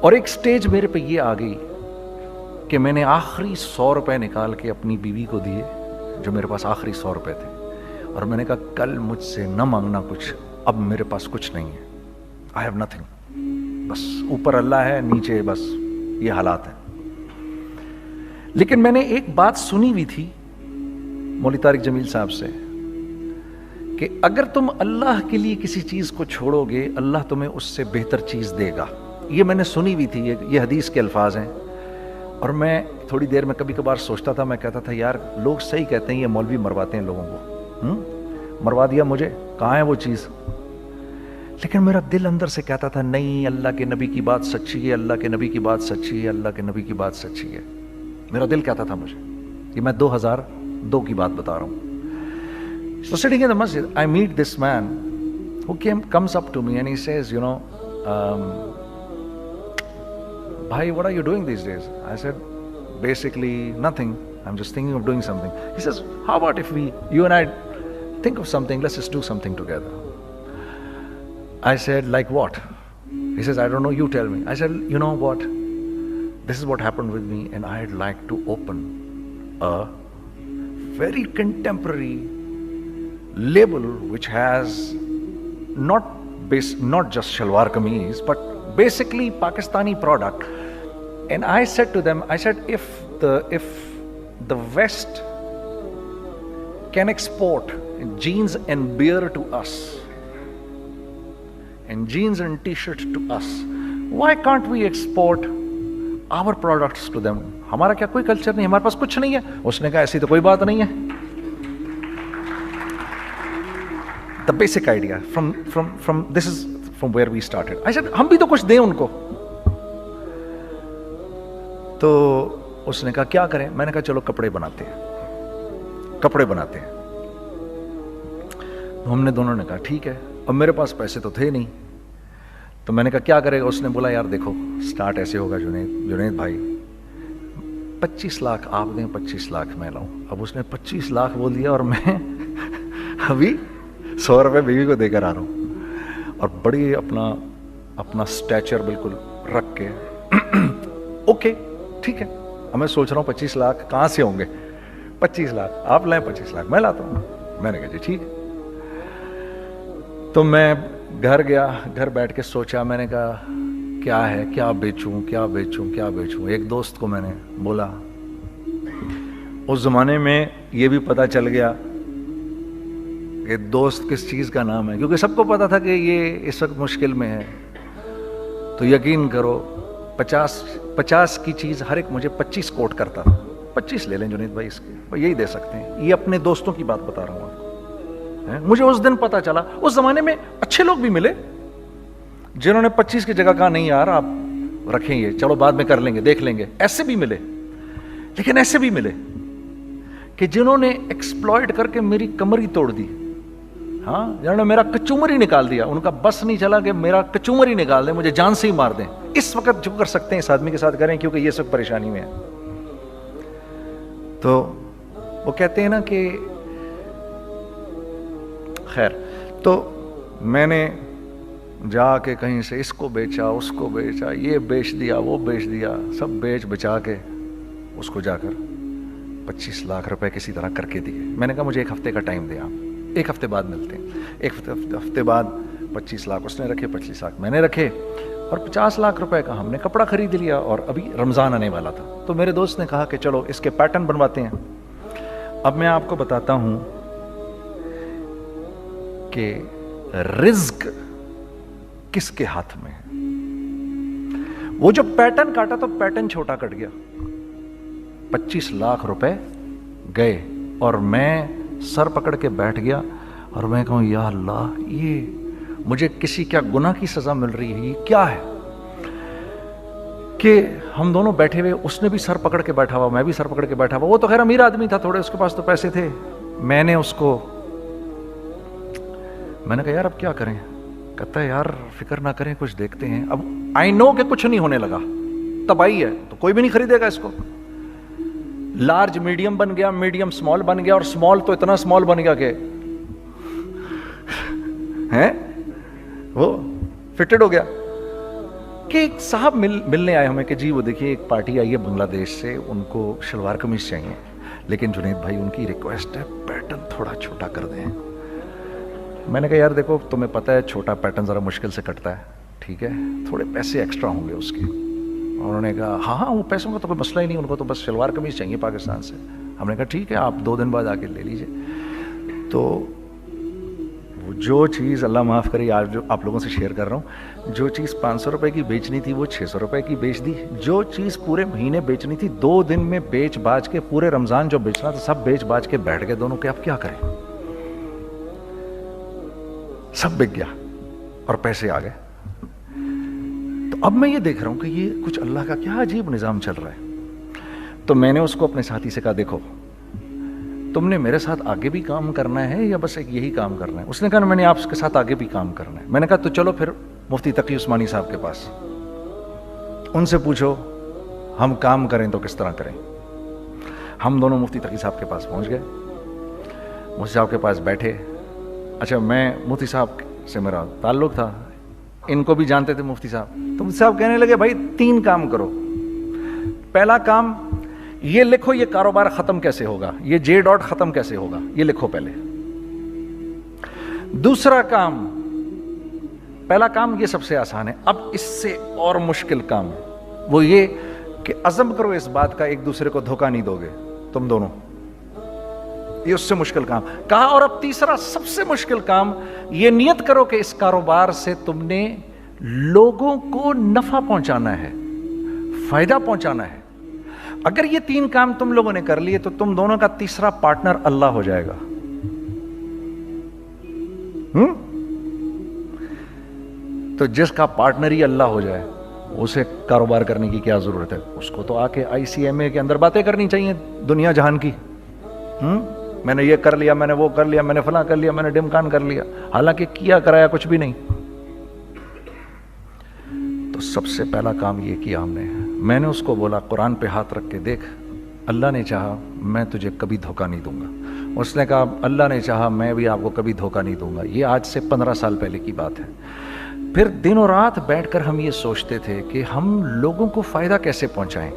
اور ایک سٹیج میرے پہ یہ آ گئی کہ میں نے آخری 100 روپے نکال کے اپنی بیوی کو دیے، جو میرے پاس آخری 100 روپے تھے، اور میں نے کہا کل مجھ سے نہ مانگنا کچھ، اب میرے پاس کچھ نہیں ہے، آئی ہیو نتھنگ، بس اوپر اللہ ہے، نیچے بس یہ حالات ہیں۔ لیکن میں نے ایک بات سنی ہوئی تھی مولوی طارق جمیل صاحب سے کہ اگر تم اللہ کے لیے کسی چیز کو چھوڑو گے، اللہ تمہیں اس سے بہتر چیز دے گا۔ یہ میں نے سنی ہوئی تھی، یہ حدیث کے الفاظ ہیں۔ اور میں تھوڑی دیر میں کبھی کبھار سوچتا تھا، میں کہتا تھا یار لوگ صحیح کہتے ہیں، یہ مولوی مرواتے ہیں لوگوں کو، مروا دیا مجھے، کہاں ہے وہ چیز؟ لیکن میرا دل اندر سے کہتا تھا نہیں، اللہ کے نبی کی بات سچی ہے، اللہ کے نبی کی بات سچی ہے، اللہ کے نبی کی بات سچی ہے۔ میرا دل کہتا تھا مجھے، یہ میں 2002 کی بات بتا رہا ہوں۔ So sitting in the masjid, I meet this man who comes up to me and he says, Bhai, what are you doing these days? I said, basically nothing. I'm just thinking of doing something. He says, how about if you and I think of something, let's just do something together. I said, like what? He says, I don't know, you tell me. I said, you know what? This is what happened with me, and I'd like to open a very contemporary label which has not just shalwar kameez, but basically Pakistani product. And I said to them, I said, if the West can export jeans and beer to us and jeans and t-shirt to us, why can't we export our products to them? ہمارا کیا کوئی culture نہیں، ہمارے پاس کچھ نہیں ہے؟ اس نے کہا ایسی تو کوئی بات نہیں ہے۔ The basic idea this is from where we started. I said, ہم بھی تو کچھ دیں ان کو۔ تو اس نے کہا کیا کریں؟ میں نے کہا چلو کپڑے بناتے ہیں۔ ہم نے دونوں نے کہا ٹھیک ہے، اور میرے پاس پیسے تو تھے نہیں، تو میں نے کہا کیا کرے گا؟ اس نے بولا یار دیکھو سٹارٹ ایسے ہوگا جنید بھائی، 25 لاکھ آپ دیں، 25 لاکھ میں لاؤں۔ اب اس نے 25 لاکھ بول دیا، اور میں ابھی 100 روپے بیوی کو دے کر آ رہا ہوں، اور بڑی اپنا سٹیچر بالکل رکھ کے اوکے ٹھیک ہے۔ اب میں سوچ رہا ہوں 25 لاکھ کہاں سے ہوں گے؟ 25 لاکھ آپ لائیں، 25 لاکھ میں لاتا ہوں۔ میں نے کہا جی ٹھیک ہے۔ تو میں گھر گیا، گھر بیٹھ کے سوچا، میں نے کہا کیا ہے، کیا بیچوں۔ ایک دوست کو میں نے بولا، اس زمانے میں یہ بھی پتہ چل گیا کہ دوست کس چیز کا نام ہے، کیونکہ سب کو پتا تھا کہ یہ اس وقت مشکل میں ہے۔ تو یقین کرو 50 کی چیز ہر ایک مجھے 25 کوٹ کرتا تھا۔ 25 لے لیں جنید بھائی، اس کے یہی دے سکتے ہیں۔ یہ اپنے دوستوں کی بات بتا رہا ہوں آپ کو۔ مجھے اس دن پتا چلا، اس زمانے میں اچھے لوگ بھی ملے جنہوں نے 25 کی جگہ کہا نہیں یار آپ رکھیں، یہ چلو بعد میں کر لیں گے، دیکھ لیں گے، ایسے بھی ملے۔ لیکن ایسے بھی ملے کہ جنہوں نے ایکسپلائٹ کر کے میری کمر ہی توڑ دی، ہاں، جنہوں نے میرا کچومر ہی نکال دیا۔ ان کا بس نہیں چلا کہ میرا کچومر ہی نکال دیں، مجھے جان سے ہی مار دیں۔ اس وقت جو کر سکتے ہیں اس آدمی کے ساتھ کریں، کیونکہ یہ سب پریشانی میں ہے۔ تو وہ کہتے ہیں نا کہ خیر، تو میں نے جا کے کہیں سے اس کو بیچا، اس کو بیچا، یہ بیچ دیا، وہ بیچ دیا، سب بیچ بچا کے اس کو جا کر 25 لاکھ روپے کسی طرح کر کے دیے۔ میں نے کہا مجھے 1 ہفتے کا ٹائم دیں آپ، 1 ہفتے بعد ملتے ہیں۔ 1 ہفتے بعد 25 لاکھ اس نے رکھے، 25 لاکھ میں نے رکھے، اور 50 لاکھ روپے کا ہم نے کپڑا خرید لیا، اور ابھی رمضان آنے والا تھا۔ تو میرے دوست نے کہا کہ چلو اس کے پیٹرن بنواتے ہیں۔ اب میں آپ کو بتاتا ہوں کہ رزق کس کے ہاتھ میں ہے۔ وہ جو پیٹرن کاٹا تو پیٹرن چھوٹا کٹ گیا، 25 لاکھ روپے گئے، اور میں سر پکڑ کے بیٹھ گیا، اور میں کہوں یا اللہ، یہ مجھے کسی کیا گناہ کی سزا مل رہی ہے، یہ کیا ہے؟ کہ ہم دونوں بیٹھے ہوئے، اس نے بھی سر پکڑ کے بیٹھا ہوا، میں بھی سر پکڑ کے بیٹھا ہوا۔ وہ تو خیر امیر آدمی تھا تھوڑے، اس کے پاس تو پیسے تھے۔ میں نے اس کو، میں نے کہا یار اب کیا کریں؟ کہتا ہے یار فکر نہ کریں، کچھ دیکھتے ہیں۔ اب آئی نو کہ کچھ نہیں ہونے لگا، تباہی ہے، تو کوئی بھی نہیں خریدے گا اس کو۔ لارج میڈیم بن گیا، میڈیم سمال بن گیا، اور سمال تو اتنا سمال بن گیا کہ وہ فٹڈ ہو گیا۔ کہ ایک صاحب ملنے آئے ہمیں کہ جی وہ دیکھیے ایک پارٹی آئی ہے بنگلہ دیش سے, ان کو شلوار قمیص چاہیے, لیکن جنید بھائی ان کی ریکویسٹ ہے پیٹرن تھوڑا چھوٹا کر دیں. میں نے کہا یار دیکھو تمہیں پتہ ہے چھوٹا پیٹرن ذرا مشکل سے کٹتا ہے, ٹھیک ہے, تھوڑے پیسے ایکسٹرا ہوں گے اس کے. انہوں نے کہا ہاں وہ پیسوں کا تو کوئی مسئلہ ہی نہیں, ان کو تو بس شلوار قمیص چاہیے پاکستان سے. ہم نے کہا ٹھیک ہے آپ 2 دن بعد آ کے لے لیجیے. تو وہ جو چیز اللہ معاف کرے آج جو آپ لوگوں سے شیئر کر رہا ہوں, جو چیز 500 روپے کی بیچنی تھی وہ 600 روپے کی بیچ دی. جو چیز پورے مہینے بیچنی تھی 2 دن میں بیچ باچ کے, پورے رمضان جو بیچنا تھا سب بیچ باچ کے بیٹھ گئے دونوں کہ اب کیا کریں. سب بک گیا اور پیسے آ گئے. تو اب میں یہ دیکھ رہا ہوں کہ یہ کچھ اللہ کا کیا عجیب نظام چل رہا ہے. تو میں نے اس کو اپنے ساتھی سے کہا دیکھو تم نے میرے ساتھ آگے بھی کام کرنا ہے یا بس ایک یہی کام کرنا ہے. اس نے کہا میں نے آپ کے ساتھ آگے بھی کام کرنا ہے. میں نے کہا تو چلو پھر مفتی تقی عثمانی صاحب کے پاس, ان سے پوچھو ہم کام کریں تو کس طرح کریں. ہم دونوں مفتی تقی صاحب کے پاس پہنچ گئے, مفتی صاحب کے پاس بیٹھے. اچھا میں مفتی صاحب سے میرا تعلق تھا, ان کو بھی جانتے تھے مفتی صاحب. تو مفتی صاحب کہنے لگے بھائی 3 کام کرو. پہلا کام یہ لکھو یہ کاروبار ختم کیسے ہوگا, یہ جے ڈاٹ ختم کیسے ہوگا, یہ لکھو پہلے. دوسرا کام, پہلا کام یہ سب سے آسان ہے, اب اس سے اور مشکل کام وہ یہ کہ عزم کرو اس بات کا ایک دوسرے کو دھوکہ نہیں دو گے تم دونوں, یہ اس سے مشکل کام کہا. اور اب تیسرا سب سے مشکل کام, یہ نیت کرو کہ اس کاروبار سے تم نے لوگوں کو نفع پہنچانا ہے, فائدہ پہنچانا ہے. اگر یہ 3 کام تم لوگوں نے کر لیے تو تم دونوں کا تیسرا پارٹنر اللہ ہو جائے گا. تو جس کا پارٹنر ہی اللہ ہو جائے اسے کاروبار کرنے کی کیا ضرورت ہے. اس کو تو آ کے ICMA کے اندر باتیں کرنی چاہیے دنیا جہان کی. میں نے یہ کر لیا, میں نے وہ کر لیا, میں نے فلاں کر لیا, میں نے ڈمکان کر لیا, حالانکہ کیا کرایا کچھ بھی نہیں. تو سب سے پہلا کام یہ کیا ہم نے. میں نے اس کو بولا قرآن پہ ہاتھ رکھ کے دیکھ, اللہ نے چاہا میں تجھے کبھی دھوکہ نہیں دوں گا. اس نے کہا اللہ نے چاہا میں بھی آپ کو کبھی دھوکہ نہیں دوں گا. یہ آج سے 15 سال پہلے کی بات ہے. پھر دن اور رات بیٹھ کر ہم یہ سوچتے تھے کہ ہم لوگوں کو فائدہ کیسے پہنچائیں.